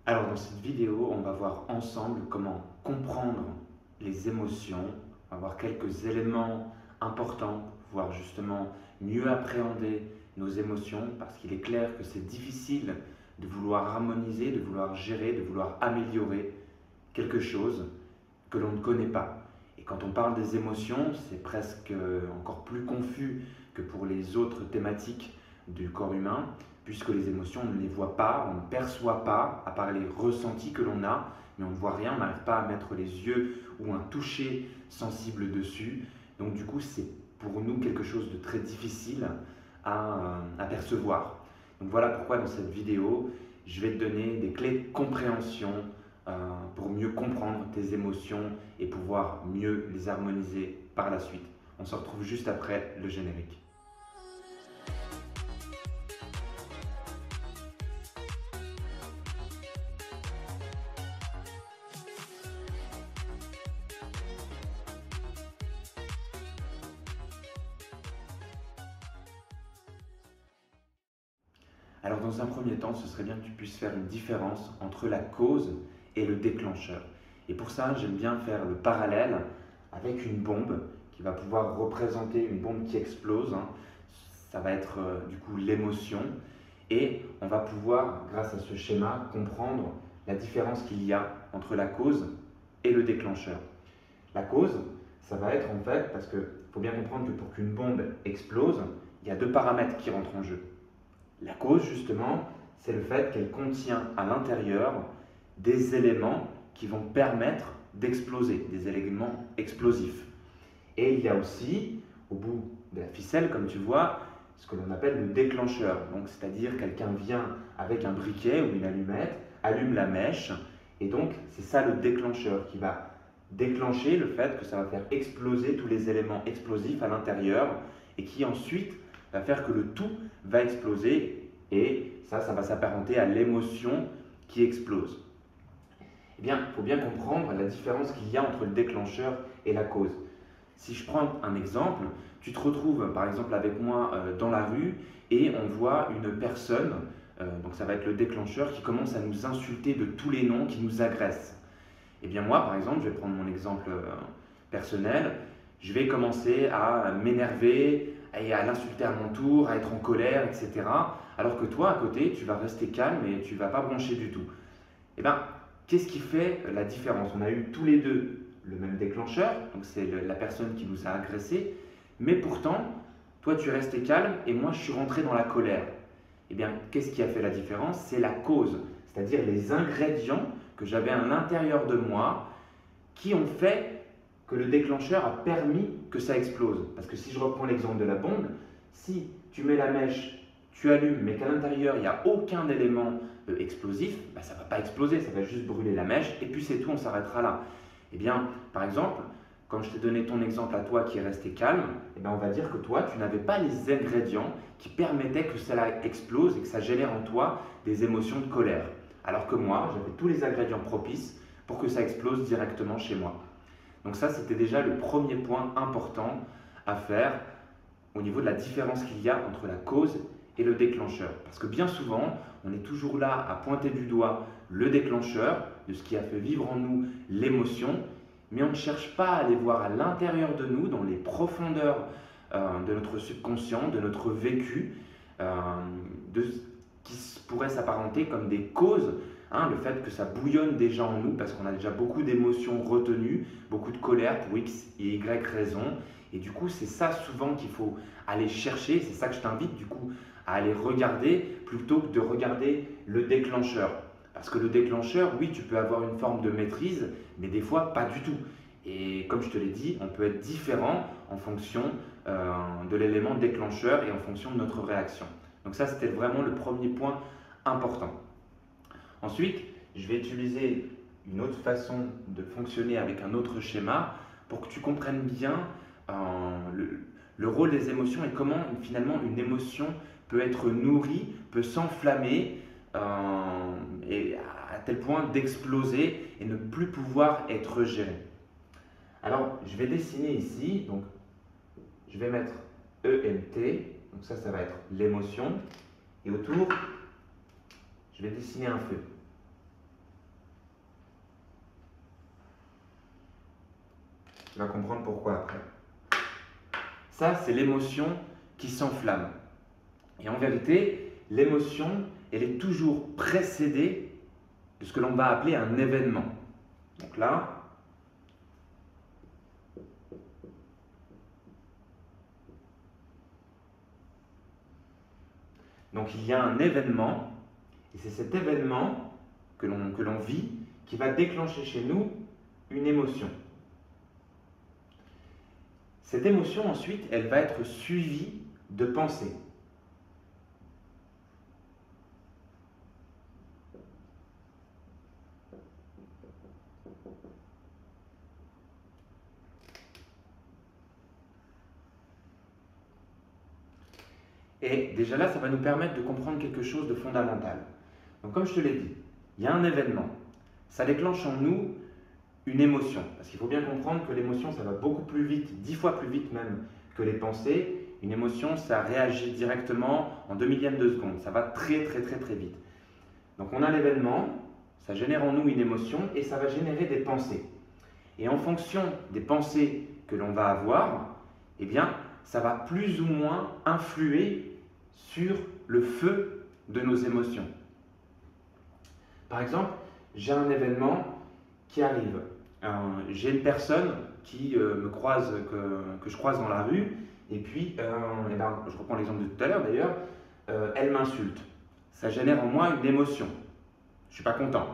Alors dans cette vidéo, on va voir ensemble comment comprendre les émotions, on va voir quelques éléments importants pour pouvoir justement mieux appréhender nos émotions parce qu'il est clair que c'est difficile de vouloir harmoniser, de vouloir gérer, de vouloir améliorer quelque chose que l'on ne connaît pas. Et quand on parle des émotions, c'est presque encore plus confus que pour les autres thématiques du corps humain, puisque les émotions, on ne les voit pas, on ne perçoit pas, à part les ressentis que l'on a, mais on ne voit rien, on n'arrive pas à mettre les yeux ou un toucher sensible dessus. Donc du coup, c'est pour nous quelque chose de très difficile à percevoir. Donc voilà pourquoi dans cette vidéo, je vais te donner des clés de compréhension pour mieux comprendre tes émotions et pouvoir mieux les harmoniser par la suite. On se retrouve juste après le générique. Alors dans un premier temps, ce serait bien que tu puisses faire une différence entre la cause et le déclencheur. Et pour ça, j'aime bien faire le parallèle avec une bombe qui va pouvoir représenter une bombe qui explose, hein. Ça va être du coup l'émotion. Et on va pouvoir, grâce à ce schéma, comprendre la différence qu'il y a entre la cause et le déclencheur. La cause, ça va être en fait, parce qu'il faut bien comprendre que pour qu'une bombe explose, il y a deux paramètres qui rentrent en jeu. La cause, justement, c'est le fait qu'elle contient à l'intérieur des éléments qui vont permettre d'exploser, des éléments explosifs. Et il y a aussi, au bout de la ficelle, comme tu vois, ce que l'on appelle le déclencheur. Donc, c'est-à-dire quelqu'un vient avec un briquet ou une allumette, allume la mèche, et donc c'est ça le déclencheur qui va déclencher le fait que ça va faire exploser tous les éléments explosifs à l'intérieur et qui ensuite va faire que le tout va exploser et ça va s'apparenter à l'émotion qui explose. Eh bien, il faut bien comprendre la différence qu'il y a entre le déclencheur et la cause. Si je prends un exemple, tu te retrouves par exemple avec moi dans la rue et on voit une personne, donc ça va être le déclencheur, qui commence à nous insulter de tous les noms, qui nous agresse. Eh bien moi par exemple, je vais prendre mon exemple personnel, je vais commencer à m'énerver et à l'insulter à mon tour, à être en colère, etc. Alors que toi à côté, tu vas rester calme et tu ne vas pas broncher du tout. Eh bien, qu'est-ce qui fait la différence? On a eu tous les deux le même déclencheur, donc c'est la personne qui nous a agressés, mais pourtant, toi tu es resté calme et moi je suis rentré dans la colère. Eh bien, qu'est-ce qui a fait la différence? C'est la cause, c'est-à-dire les ingrédients que j'avais à l'intérieur de moi qui ont fait que le déclencheur a permis que ça explose. Parce que si je reprends l'exemple de la bombe, si tu mets la mèche, tu allumes, mais qu'à l'intérieur il n'y a aucun élément explosif, bah, ça ne va pas exploser, ça va juste brûler la mèche et puis c'est tout, on s'arrêtera là. Eh bien, par exemple, quand je t'ai donné ton exemple à toi qui est resté calme, eh bien, on va dire que toi, tu n'avais pas les ingrédients qui permettaient que cela explose et que ça génère en toi des émotions de colère. Alors que moi, j'avais tous les ingrédients propices pour que ça explose directement chez moi. Donc ça, c'était déjà le premier point important à faire au niveau de la différence qu'il y a entre la cause et le déclencheur. Parce que bien souvent, on est toujours là à pointer du doigt le déclencheur, de ce qui a fait vivre en nous l'émotion, mais on ne cherche pas à aller voir à l'intérieur de nous, dans les profondeurs de notre subconscient, de notre vécu, de ce qui pourrait s'apparenter comme des causes. Hein, le fait que ça bouillonne déjà en nous parce qu'on a déjà beaucoup d'émotions retenues, beaucoup de colère pour X et Y raisons. Et du coup, c'est ça souvent qu'il faut aller chercher. C'est ça que je t'invite du coup à aller regarder plutôt que de regarder le déclencheur. Parce que le déclencheur, oui, tu peux avoir une forme de maîtrise, mais des fois pas du tout. Et comme je te l'ai dit, on peut être différent en fonction de l'élément déclencheur et en fonction de notre réaction. Donc ça, c'était vraiment le premier point important. Ensuite, je vais utiliser une autre façon de fonctionner avec un autre schéma pour que tu comprennes bien le rôle des émotions et comment finalement une émotion peut être nourrie, peut s'enflammer et à tel point d'exploser et ne plus pouvoir être gérée. Alors, je vais dessiner ici, donc je vais mettre EMT, donc ça va être l'émotion, et autour, je vais dessiner un feu. Tu vas comprendre pourquoi après. Ça, c'est l'émotion qui s'enflamme. Et en vérité, l'émotion, elle est toujours précédée de ce que l'on va appeler un événement. Donc là, il y a un événement, et c'est cet événement que l'on vit qui va déclencher chez nous une émotion. Cette émotion, ensuite, elle va être suivie de pensées. Et déjà là, ça va nous permettre de comprendre quelque chose de fondamental. Donc comme je te l'ai dit, il y a un événement. Ça déclenche en nous une émotion. Parce qu'il faut bien comprendre que l'émotion, ça va beaucoup plus vite, 10 fois plus vite même que les pensées. Une émotion, ça réagit directement en 2 millièmes de seconde. Ça va très vite. Donc on a l'événement, ça génère en nous une émotion et ça va générer des pensées. Et en fonction des pensées que l'on va avoir, eh bien, ça va plus ou moins influer sur le feu de nos émotions. Par exemple, j'ai un événement qui arrive. J'ai une personne qui me croise, que je croise dans la rue, et puis, je reprends l'exemple de tout à l'heure d'ailleurs, elle m'insulte. Ça génère en moi une émotion. Je ne suis pas content.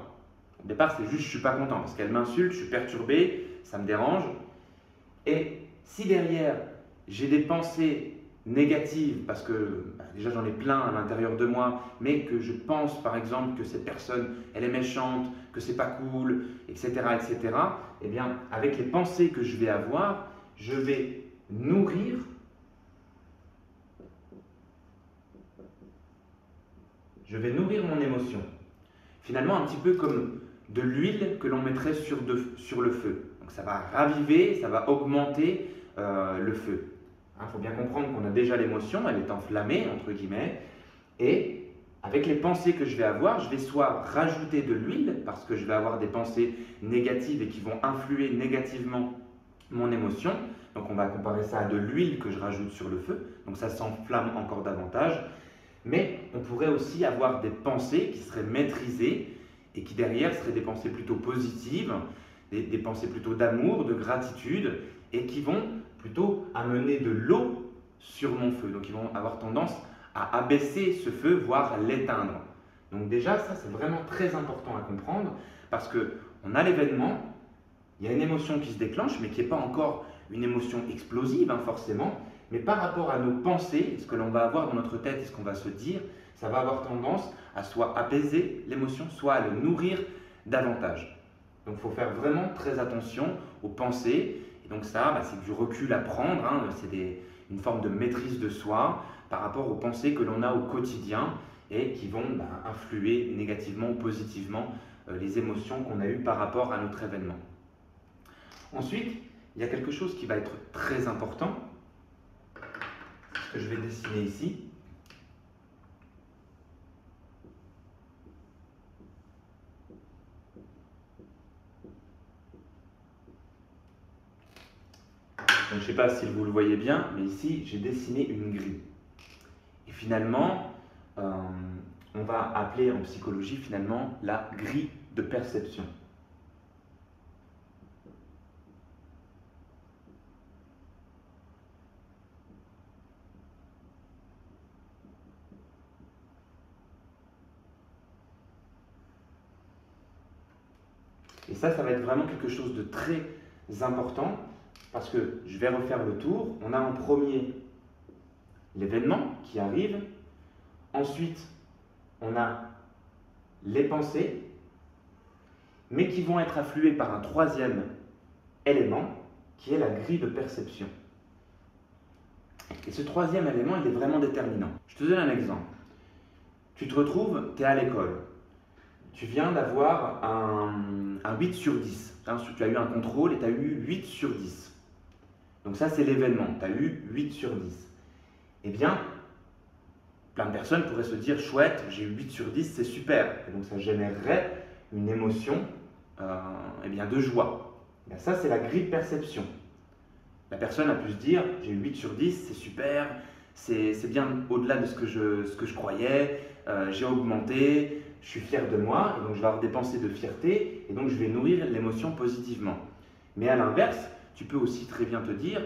Au départ, c'est juste je ne suis pas content parce qu'elle m'insulte, je suis perturbé, ça me dérange. Et si derrière, j'ai des pensées négatives, parce que déjà j'en ai plein à l'intérieur de moi, mais que je pense par exemple que cette personne, elle est méchante, que c'est pas cool, etc., eh bien, avec les pensées que je vais avoir, je vais nourrir mon émotion. Finalement, un petit peu comme de l'huile que l'on mettrait sur le feu. Donc ça va raviver, ça va augmenter le feu. Il faut bien comprendre qu'on a déjà l'émotion, elle est enflammée, entre guillemets, et avec les pensées que je vais avoir, je vais soit rajouter de l'huile, parce que je vais avoir des pensées négatives et qui vont influer négativement mon émotion. Donc on va comparer ça à de l'huile que je rajoute sur le feu, donc ça s'enflamme encore davantage. Mais on pourrait aussi avoir des pensées qui seraient maîtrisées et qui derrière seraient des pensées plutôt positives, des pensées plutôt d'amour, de gratitude, et qui vont plutôt amener de l'eau sur mon feu. Donc ils vont avoir tendance à abaisser ce feu, voire l'éteindre. Donc déjà, ça c'est vraiment très important à comprendre parce qu'on a l'événement, il y a une émotion qui se déclenche, mais qui n'est pas encore une émotion explosive forcément, mais par rapport à nos pensées, ce que l'on va avoir dans notre tête et ce qu'on va se dire, ça va avoir tendance à soit apaiser l'émotion, soit à le nourrir davantage. Donc il faut faire vraiment très attention aux pensées. Et donc ça, c'est du recul à prendre, c'est une forme de maîtrise de soi par rapport aux pensées que l'on a au quotidien et qui vont influer négativement ou positivement les émotions qu'on a eues par rapport à notre événement. Ensuite, il y a quelque chose qui va être très important, ce que je vais dessiner ici. Donc, je ne sais pas si vous le voyez bien, mais ici, j'ai dessiné une grille. Et finalement, on va appeler en psychologie finalement la grille de perception. Et ça va être vraiment quelque chose de très important parce que je vais refaire le tour. On a en premier l'événement qui arrive. Ensuite, on a les pensées, mais qui vont être affluées par un troisième élément qui est la grille de perception. Et ce troisième élément, il est vraiment déterminant. Je te donne un exemple. Tu te retrouves, tu es à l'école. Tu viens d'avoir un 8 sur 10. Tu as eu un contrôle et tu as eu 8 sur 10. Donc ça, c'est l'événement. Tu as eu 8 sur 10. Eh bien, plein de personnes pourraient se dire, chouette, j'ai eu 8 sur 10, c'est super. Et donc ça générerait une émotion de joie. Et ça, c'est la grille de perception. La personne a pu se dire, j'ai eu 8 sur 10, c'est super, c'est bien au-delà de ce que je croyais, j'ai augmenté, je suis fier de moi, et donc je vais avoir des pensées de fierté, et donc je vais nourrir l'émotion positivement. Mais à l'inverse, tu peux aussi très bien te dire,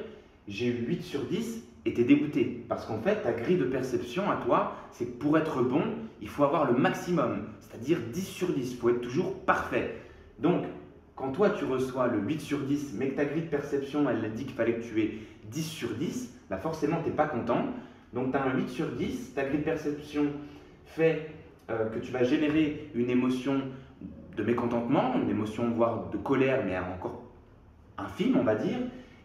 j'ai eu 8 sur 10 et tu es dégoûté. Parce qu'en fait, ta grille de perception à toi, c'est que pour être bon, il faut avoir le maximum, c'est-à-dire 10 sur 10, il faut être toujours parfait. Donc, quand toi tu reçois le 8 sur 10, mais que ta grille de perception, elle dit qu'il fallait que tu aies 10 sur 10, bah forcément tu n'es pas content. Donc tu as un 8 sur 10, ta grille de perception fait que tu vas générer une émotion de mécontentement, une émotion voire de colère, mais encore infime on va dire,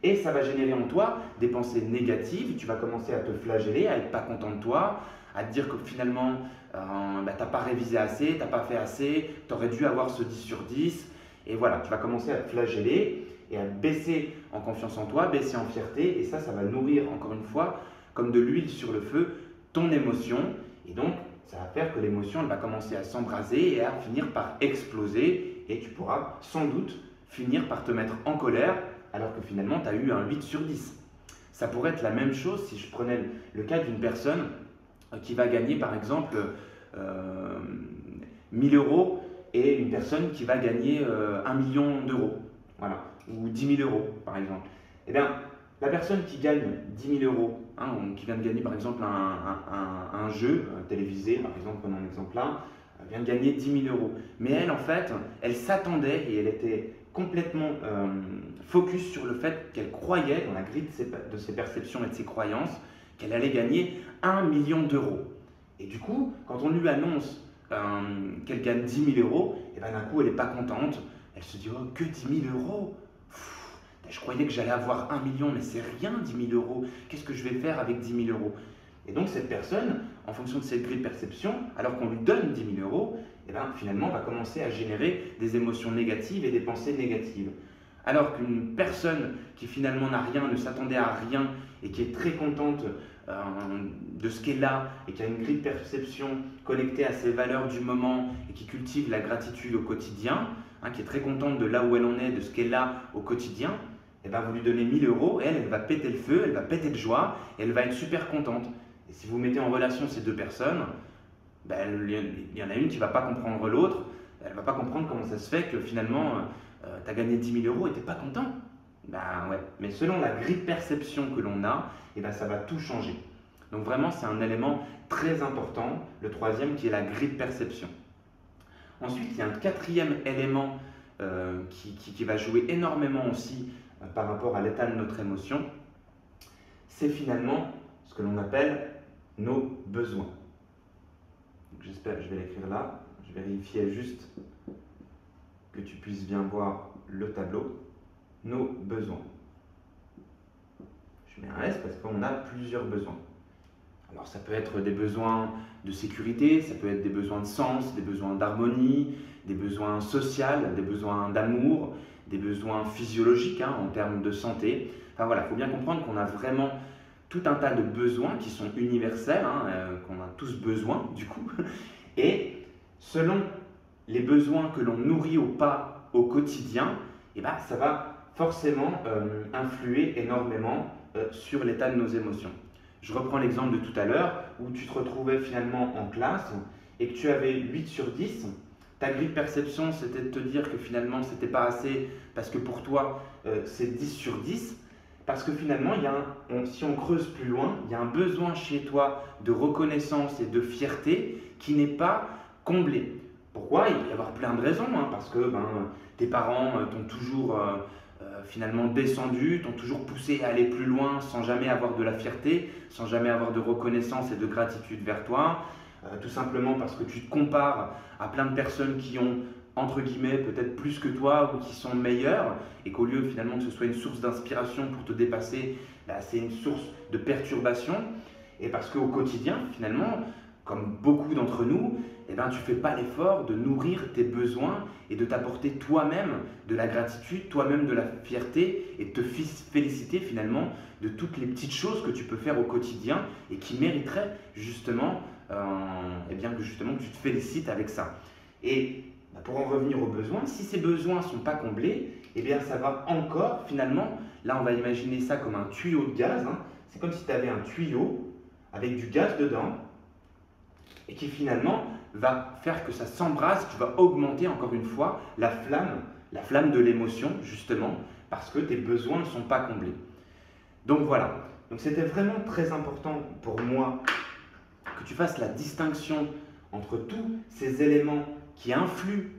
et ça va générer en toi des pensées négatives, tu vas commencer à te flageller, à être pas content de toi, à te dire que finalement tu n'as pas révisé assez, tu n'as pas fait assez, tu aurais dû avoir ce 10 sur 10, et voilà, tu vas commencer à te flageller et à baisser en confiance en toi, baisser en fierté, et ça va nourrir encore une fois, comme de l'huile sur le feu, ton émotion, et donc ça va faire que l'émotion elle va commencer à s'embraser et à finir par exploser, et tu pourras sans doute finir par te mettre en colère alors que finalement tu as eu un 8 sur 10. Ça pourrait être la même chose si je prenais le cas d'une personne qui va gagner par exemple 1000 euros et une personne qui va gagner 1 million d'euros, voilà, ou 10 000 euros par exemple. Eh bien, la personne qui gagne 10 000 euros, ou qui vient de gagner par exemple un jeu télévisé, par exemple, prenons un exemple là, vient de gagner 10 000 euros. Mais elle, en fait, elle s'attendait et elle était complètement focus sur le fait qu'elle croyait, dans la grille de ses perceptions et de ses croyances, qu'elle allait gagner 1 million d'euros. Et du coup, quand on lui annonce qu'elle gagne 10 000 euros, et ben d'un coup, elle n'est pas contente. Elle se dit, oh, que 10 000 euros? Je croyais que j'allais avoir 1 million, mais c'est rien 10 000 euros. Qu'est-ce que je vais faire avec 10 000 euros? Et donc cette personne, en fonction de cette grille de perception, alors qu'on lui donne 10 000 euros, et ben, finalement va commencer à générer des émotions négatives et des pensées négatives. Alors qu'une personne qui finalement n'a rien, ne s'attendait à rien et qui est très contente de ce qu'elle a et qui a une grille de perception connectée à ses valeurs du moment et qui cultive la gratitude au quotidien, qui est très contente de là où elle en est, de ce qu'elle a au quotidien, et ben vous lui donnez 1000 euros, et elle va péter le feu, elle va péter de joie, et elle va être super contente. Et si vous mettez en relation ces deux personnes, ben, il y en a une qui ne va pas comprendre l'autre, elle ne va pas comprendre comment ça se fait que finalement tu as gagné 10 000 euros et tu n'es pas content. Ben ouais, mais selon la grille de perception que l'on a, et ben ça va tout changer. Donc vraiment c'est un élément très important, le troisième qui est la grille de perception. Ensuite il y a un quatrième élément qui va jouer énormément aussi par rapport à l'état de notre émotion, c'est finalement ce que l'on appelle nos besoins. J'espère, je vais l'écrire là, je vérifiais juste que tu puisses bien voir le tableau. Nos besoins. Je mets un S parce qu'on a plusieurs besoins. Alors ça peut être des besoins de sécurité, ça peut être des besoins de sens, des besoins d'harmonie, des besoins sociaux, des besoins d'amour, des besoins physiologiques en termes de santé. Enfin voilà, il faut bien comprendre qu'on a vraiment tout un tas de besoins qui sont universels, qu'on a tous besoin du coup. Et selon les besoins que l'on nourrit ou pas au quotidien, ça va forcément influer énormément sur l'état de nos émotions. Je reprends l'exemple de tout à l'heure où tu te retrouvais finalement en classe et que tu avais 8 sur 10. Ta grille de perception, c'était de te dire que finalement, ce n'était pas assez parce que pour toi, c'est 10 sur 10. Parce que finalement, si on creuse plus loin, il y a un besoin chez toi de reconnaissance et de fierté qui n'est pas comblé. Pourquoi? Il peut y avoir plein de raisons. Parce que tes parents t'ont toujours finalement descendu, t'ont toujours poussé à aller plus loin sans jamais avoir de la fierté, sans jamais avoir de reconnaissance et de gratitude vers toi. Tout simplement parce que tu te compares à plein de personnes qui ont, entre guillemets, peut-être plus que toi ou qui sont meilleures, et qu'au lieu finalement que ce soit une source d'inspiration pour te dépasser, c'est une source de perturbation. Et parce qu'au quotidien, finalement, comme beaucoup d'entre nous, tu ne fais pas l'effort de nourrir tes besoins et de t'apporter toi-même de la gratitude, toi-même de la fierté et de te féliciter finalement de toutes les petites choses que tu peux faire au quotidien et qui mériteraient justement, que tu te félicites avec ça. Et pour en revenir aux besoins, si ces besoins ne sont pas comblés, ça va encore finalement Là, on va imaginer ça comme un tuyau de gaz, hein. C'est comme si tu avais un tuyau avec du gaz dedans et qui finalement va faire que ça s'embrase, tu vas augmenter encore une fois la flamme de l'émotion justement parce que tes besoins ne sont pas comblés. Donc voilà, donc c'était vraiment très important pour moi que tu fasses la distinction entre tous ces éléments qui influent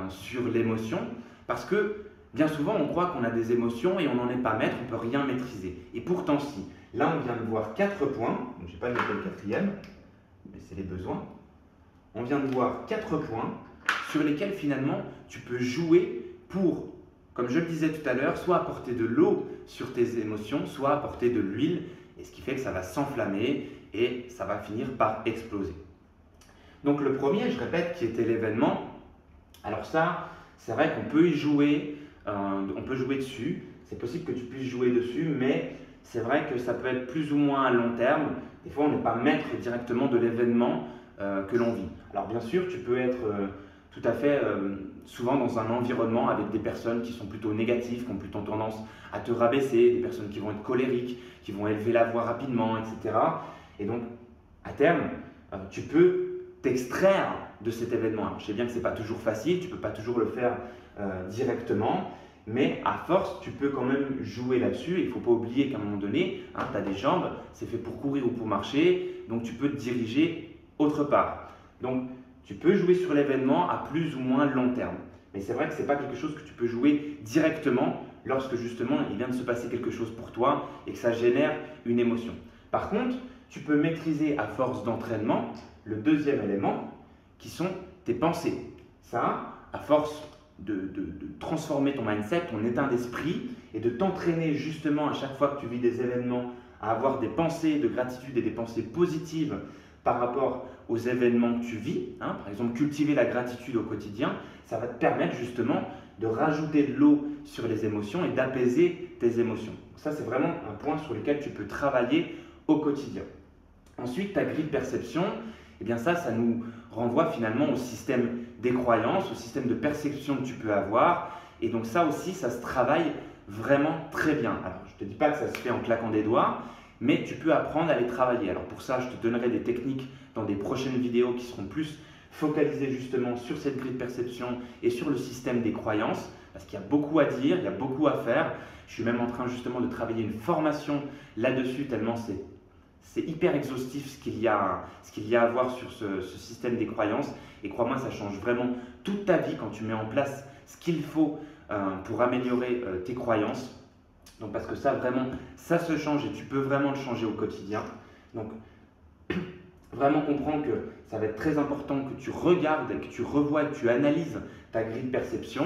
sur l'émotion parce que bien souvent on croit qu'on a des émotions et on n'en est pas maître, on ne peut rien maîtriser. Et pourtant si, là on vient de voir 4 points, donc je n'ai pas noté le quatrième, mais c'est les besoins. On vient de voir 4 points sur lesquels finalement tu peux jouer pour, comme je le disais tout à l'heure, soit apporter de l'eau sur tes émotions, soit apporter de l'huile, et ce qui fait que ça va s'enflammer et ça va finir par exploser. Donc le premier, je répète, qui était l'événement, alors ça, c'est vrai qu'on peut y jouer, on peut jouer dessus, c'est possible que tu puisses jouer dessus, mais c'est vrai que ça peut être plus ou moins à long terme. Des fois, on n'est pas maître directement de l'événement que l'on vit. Alors bien sûr, tu peux être tout à fait souvent dans un environnement avec des personnes qui sont plutôt négatives, qui ont plutôt tendance à te rabaisser, des personnes qui vont être colériques, qui vont élever la voix rapidement, etc. Et donc, à terme, tu peux t'extraire de cet événement. Alors, je sais bien que ce n'est pas toujours facile, tu ne peux pas toujours le faire directement, mais à force, tu peux quand même jouer là-dessus. Il ne faut pas oublier qu'à un moment donné, hein, tu as des jambes, c'est fait pour courir ou pour marcher, donc tu peux te diriger autre part. Donc, tu peux jouer sur l'événement à plus ou moins long terme. Mais c'est vrai que ce n'est pas quelque chose que tu peux jouer directement lorsque justement il vient de se passer quelque chose pour toi et que ça génère une émotion. Par contre, tu peux maîtriser à force d'entraînement le deuxième élément qui sont tes pensées. Ça, à force de transformer ton mindset, ton état d'esprit et de t'entraîner justement à chaque fois que tu vis des événements à avoir des pensées de gratitude et des pensées positives par rapport aux événements que tu vis, hein, par exemple cultiver la gratitude au quotidien, ça va te permettre justement de rajouter de l'eau sur les émotions et d'apaiser tes émotions. Ça, c'est vraiment un point sur lequel tu peux travailler au quotidien. Ensuite, ta grille de perception, eh bien ça nous renvoie finalement au système des croyances, au système de perception que tu peux avoir. Et donc ça aussi, ça se travaille vraiment très bien. Alors, je ne te dis pas que ça se fait en claquant des doigts, mais tu peux apprendre à les travailler. Alors pour ça, je te donnerai des techniques dans des prochaines vidéos qui seront plus focalisées justement sur cette grille de perception et sur le système des croyances, parce qu'il y a beaucoup à dire, il y a beaucoup à faire. Je suis même en train justement de travailler une formation là-dessus, tellement c'est hyper exhaustif ce qu'il y a à voir sur ce système des croyances. Et crois-moi, ça change vraiment toute ta vie quand tu mets en place ce qu'il faut pour améliorer tes croyances. Donc parce que ça vraiment, ça se change et tu peux vraiment le changer au quotidien. Donc vraiment comprends que ça va être très important que tu regardes, que tu revoies, que tu analyses ta grille de perception.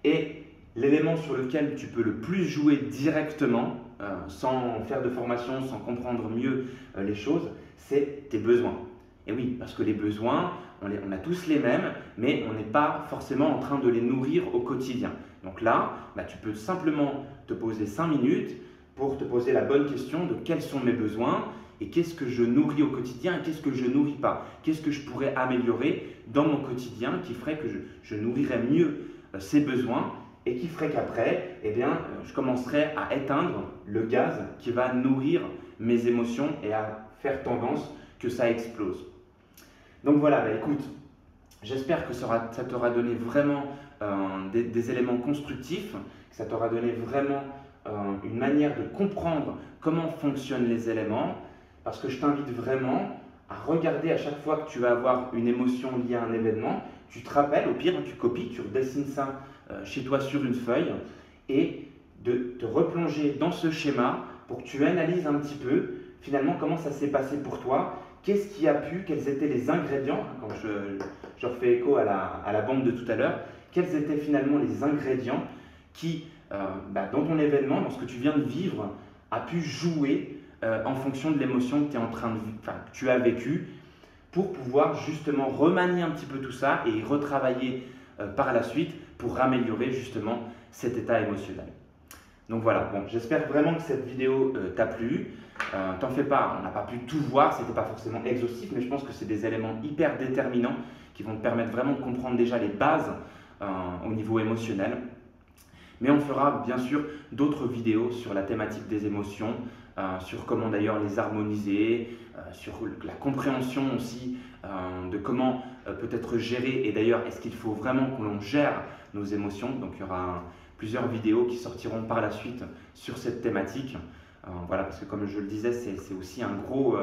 Et l'élément sur lequel tu peux le plus jouer directement, sans faire de formation, sans comprendre mieux les choses, c'est tes besoins. Et oui, parce que les besoins, on a tous les mêmes, mais on n'est pas forcément en train de les nourrir au quotidien. Donc là, tu peux simplement te poser 5 minutes pour te poser la bonne question de quels sont mes besoins et qu'est-ce que je nourris au quotidien et qu'est-ce que je ne nourris pas. Qu'est-ce que je pourrais améliorer dans mon quotidien qui ferait que je nourrirais mieux ces besoins et qui ferait qu'après, je commencerai à éteindre le gaz qui va nourrir mes émotions et à faire tendance que ça explose. Donc voilà, écoute, j'espère que ça t'aura donné vraiment des éléments constructifs, que ça t'aura donné vraiment une manière de comprendre comment fonctionnent les éléments, parce que je t'invite vraiment à regarder à chaque fois que tu vas avoir une émotion liée à un événement, tu te rappelles, au pire, tu copies, tu redessines ça chez toi sur une feuille et de te replonger dans ce schéma pour que tu analyses un petit peu finalement comment ça s'est passé pour toi, qu'est-ce qui a pu, quels étaient les ingrédients, quand je refais écho à la bombe de tout à l'heure, quels étaient finalement les ingrédients qui, dans ton événement, dans ce que tu viens de vivre, a pu jouer en fonction de l'émotion que tu as vécue pour pouvoir justement remanier un petit peu tout ça et retravailler par la suite pour améliorer justement cet état émotionnel. Donc voilà, bon, j'espère vraiment que cette vidéo t'a plu. T'en fais pas, on n'a pas pu tout voir, c'était pas forcément exhaustif, mais je pense que c'est des éléments hyper déterminants qui vont te permettre vraiment de comprendre déjà les bases au niveau émotionnel. Mais on fera bien sûr d'autres vidéos sur la thématique des émotions, sur comment d'ailleurs les harmoniser, sur la compréhension aussi de comment peut-être gérer, et d'ailleurs est-ce qu'il faut vraiment que l'on gère nos émotions. Donc il y aura plusieurs vidéos qui sortiront par la suite sur cette thématique. Voilà, parce que comme je le disais, c'est aussi un gros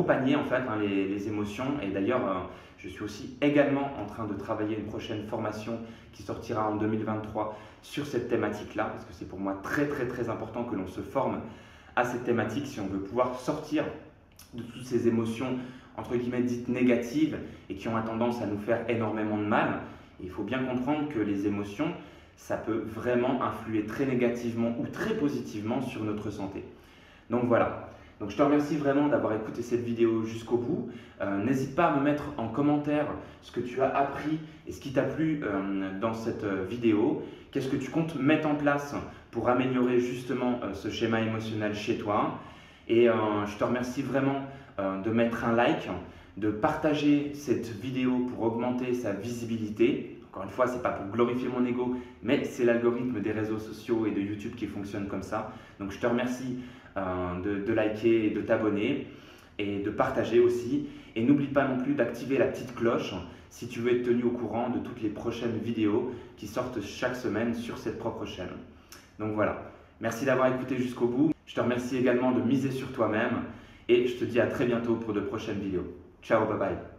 panier en fait, hein, les émotions. Et d'ailleurs, je suis aussi également en train de travailler une prochaine formation qui sortira en 2023 sur cette thématique-là, parce que c'est pour moi très très très important que l'on se forme à cette thématique si on veut pouvoir sortir de toutes ces émotions entre guillemets dites négatives et qui ont tendance à nous faire énormément de mal. Et il faut bien comprendre que les émotions, ça peut vraiment influer très négativement ou très positivement sur notre santé. Donc voilà. Donc je te remercie vraiment d'avoir écouté cette vidéo jusqu'au bout. N'hésite pas à me mettre en commentaire ce que tu as appris et ce qui t'a plu dans cette vidéo. Qu'est-ce que tu comptes mettre en place pour améliorer justement ce schéma émotionnel chez toi. Et je te remercie vraiment de mettre un like, de partager cette vidéo pour augmenter sa visibilité. Encore une fois, ce n'est pas pour glorifier mon ego, mais c'est l'algorithme des réseaux sociaux et de YouTube qui fonctionne comme ça. Donc je te remercie de liker et de t'abonner et de partager aussi. Et n'oublie pas non plus d'activer la petite cloche si tu veux être tenu au courant de toutes les prochaines vidéos qui sortent chaque semaine sur cette propre chaîne. Donc voilà, merci d'avoir écouté jusqu'au bout. Je te remercie également de miser sur toi-même et je te dis à très bientôt pour de prochaines vidéos. Ciao, bye bye.